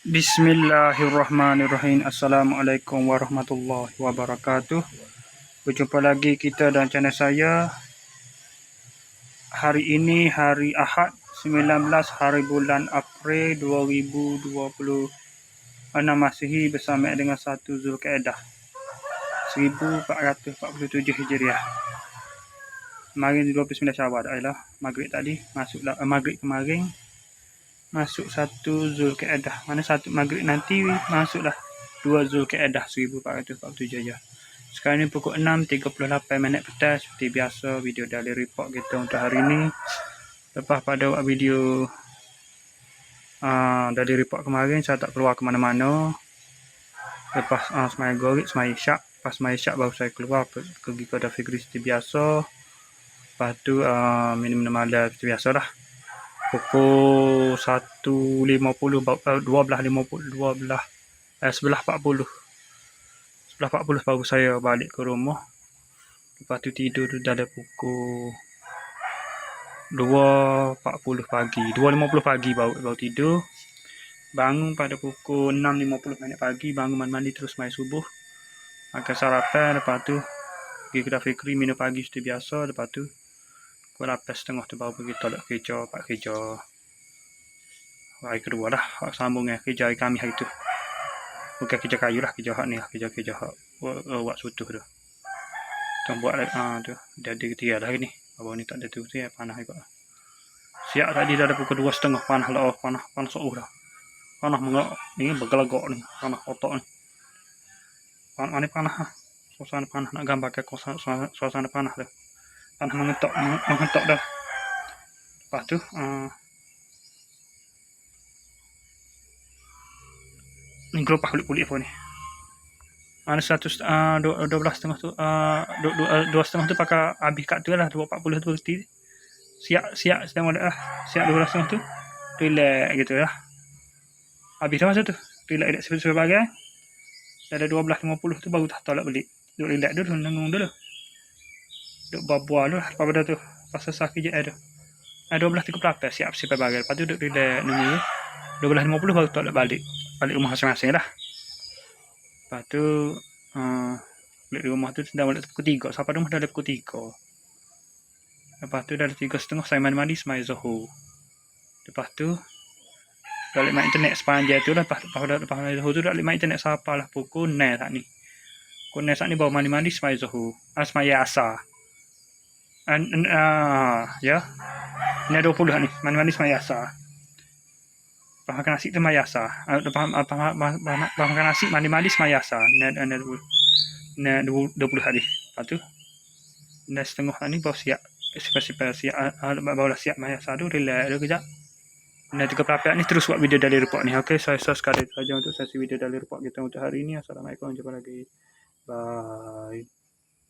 Bismillahirrahmanirrahim. Assalamualaikum warahmatullahi wabarakatuh. Berjumpa lagi kita dan channel saya. Hari ini hari Ahad 19 hari bulan April 2026 Masihi bersama dengan 1 Zulkaidah 1447 Hijriah. Kemarin 29 Syawal adalah maghrib tadi, masuklah maghrib kemarin masuk 1 Zulkaidah. Mana satu maghrib nanti masuklah 2 Zulkaidah 1447 je. Sekarang ni pukul 6.38 petang. Seperti biasa, video daily report kita untuk hari ni. Lepas pada buat video daily report kemarin, saya tak keluar ke mana-mana. Lepas semaya gorik, semaya syak. Lepas semaya syak baru saya keluar pergi ke Dafi Fikri seperti biasa. Lepas tu minum-minum malam seperti biasa lah. Pukul 1.50, 11.40 baru saya balik ke rumah. Lepas tu tidur tu dah pukul 2.40 pagi, 2.50 pagi baru tidur. Bangun pada pukul 6.50 pagi, bangun mandi terus main subuh, makan sarapan. Lepas tu pergi ke Dafi Fikri minum pagi seperti biasa. Lepas tu pukul 8.30 tu baru pergi tolak kerja, pak kerja hari kedua lah, sambung kerja hari kami hari tu. Bukan kerja kayu lah, kerja hak ni lah, kerja hak buat sutuh tu. Tuan buat tu, dia ada ketiga dah hari ni. Abang ni tak ada tu, panas juga. Siap tadi dah ada pukul 2.30, panas lah, panas seuh dah. Panas mengak, ni bergelagak ni, panas otak ni. Panas ni panas lah. Suasana panas, nak gambarkan suasana panas dah. Panas mengetok dah. Lepas tu ni gelopah kulit-kulit apa ni. Mana 12.30 tu 2.30 tu pakai habis kat tu lah, 2.40 tu berhenti. Siap sedang ada lah. Siap 12.30 tu relax gitu lah. Habis dah masa tu relax sebagai dah ada 12.50 tu baru tak tolak balik. Duduk relax dulu, nengung dulu. Duduk berbual dulu. Lepas pada tu pasal sakit je ada 12.38 siap sebagai. Lepas tu duduk relax nunggu 12.50 baru tolak balik rumah masing-masing lah. Lepas tu balik di rumah tu dah balik pukul 3. Sampai rumah dah pukul 3. Lepas tu dah 3.30 saya mandi semai Zuhur. Lepas tu dah main internet sepanjang tu lah. Lepas Zuhur tu dah main internet sampai lah pukul 9 saat ni. Pukul 9 saat ni baru mandi semai Zuhur. Semai Asar. Ya. Ni 20 ni. Mandi semai Asar. Lepas makan nasi tu semai Asar. Lepas makan nasi mandi semai Asar. Ni 20 hari. Lepas tu dah setengah ni baru siap. Siap barulah siap semai Asar tu. Relax dulu kejap. Nah, 3 ni terus buat video daily report ni. Okey, saya sekadar saja untuk sesi video daily report kita untuk hari ini. Assalamualaikum, jumpa lagi. Bye.